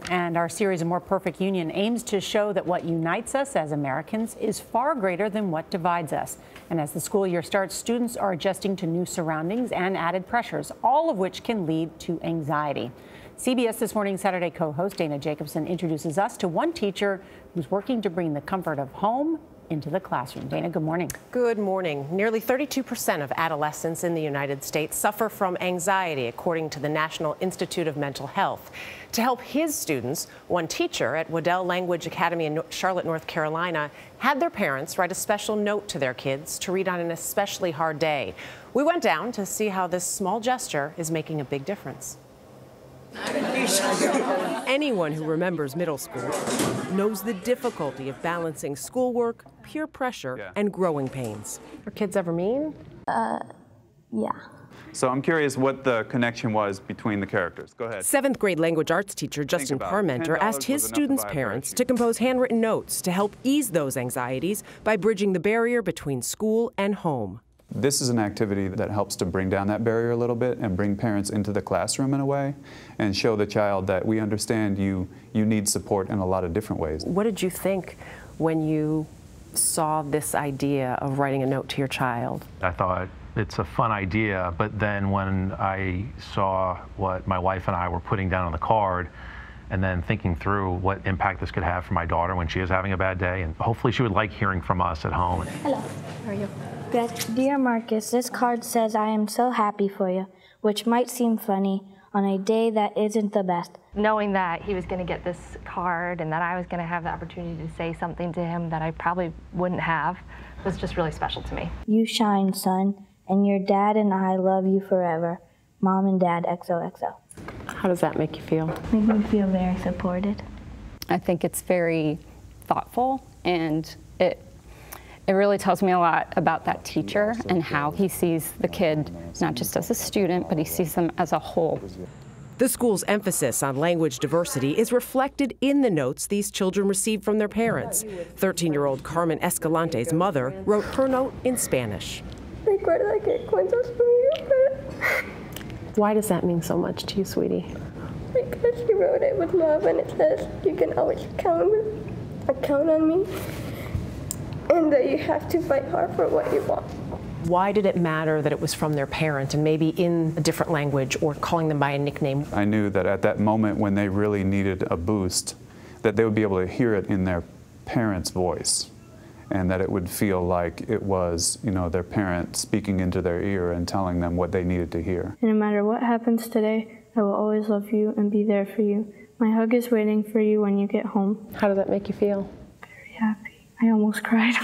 And our series, A More Perfect Union, aims to show that what unites us as Americans is far greater than what divides us. And as the school year starts, students are adjusting to new surroundings and added pressures, all of which can lead to anxiety. CBS This Morning Saturday co-host Dana Jacobson introduces us to one teacher who's working to bring the comfort of home into the classroom. Dana, good morning. Good morning. Nearly 32% of adolescents in the United States suffer from anxiety, according to the National Institute of Mental Health. To help his students, one teacher at Waddell Language Academy in Charlotte, North Carolina, had their parents write a special note to their kids to read on an especially hard day. We went down to see how this small gesture is making a big difference. Anyone who remembers middle school knows the difficulty of balancing schoolwork, peer pressure, and growing pains. Are kids ever mean? Yeah. So I'm curious what the connection was between the characters. Go ahead. 7th grade language arts teacher Justin Parmenter asked his students' parents to compose handwritten notes to help ease those anxieties by bridging the barrier between school and home. This is an activity that helps to bring down that barrier a little bit and bring parents into the classroom in a way and show the child that we understand you need support in a lot of different ways. What did you think when you saw this idea of writing a note to your child? I thought it's a fun idea, but then when I saw what my wife and I were putting down on the card and then thinking through what impact this could have for my daughter when she is having a bad day, and hopefully she would like hearing from us at home. Hello, how are you? Good. Dear Marcus, this card says I am so happy for you, which might seem funny on a day that isn't the best. Knowing that he was going to get this card and that I was going to have the opportunity to say something to him that I probably wouldn't have was just really special to me. You shine, son, and your dad and I love you forever. Mom and Dad, XOXO. How does that make you feel? Make me feel very supported. I think it's very thoughtful, and it really tells me a lot about that teacher and how he sees the kid, not just as a student, but he sees them as a whole. The school's emphasis on language diversity is reflected in the notes these children received from their parents. 13-year-old Carmen Escalante's mother wrote her note in Spanish. Why does that mean so much to you, sweetie? Because she wrote it with love, and it says you can always count on me, and that you have to fight hard for what you want. Why did it matter that it was from their parent and maybe in a different language or calling them by a nickname? I knew that at that moment when they really needed a boost, that they would be able to hear it in their parent's voice, and that it would feel like it was, their parent speaking into their ear and telling them what they needed to hear. No matter what happens today, I will always love you and be there for you. My hug is waiting for you when you get home. How did that make you feel? Very happy. I almost cried.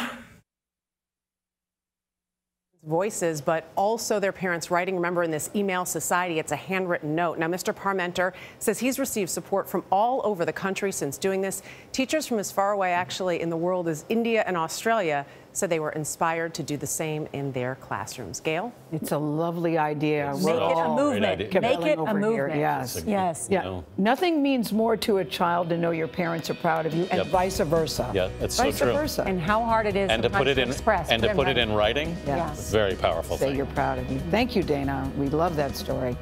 Voices, but also their parents writing. Remember, in this email society, it's a handwritten note. Now, Mr. Parmenter says he's received support from all over the country since doing this. Teachers from as far away, actually, in the world as India and Australia said they were inspired to do the same in their classrooms. Gayle? It's a lovely idea. Make it a movement. Make it a movement. Yes. Yes. Yeah. Nothing means more to a child to know your parents are proud of you, and vice versa. Yeah, that's so true. Vice versa. And how hard it is and to put it in express. and to put it in writing. Yes. Very powerful Say thing. you're proud of you. Thank you, Dana. We love that story.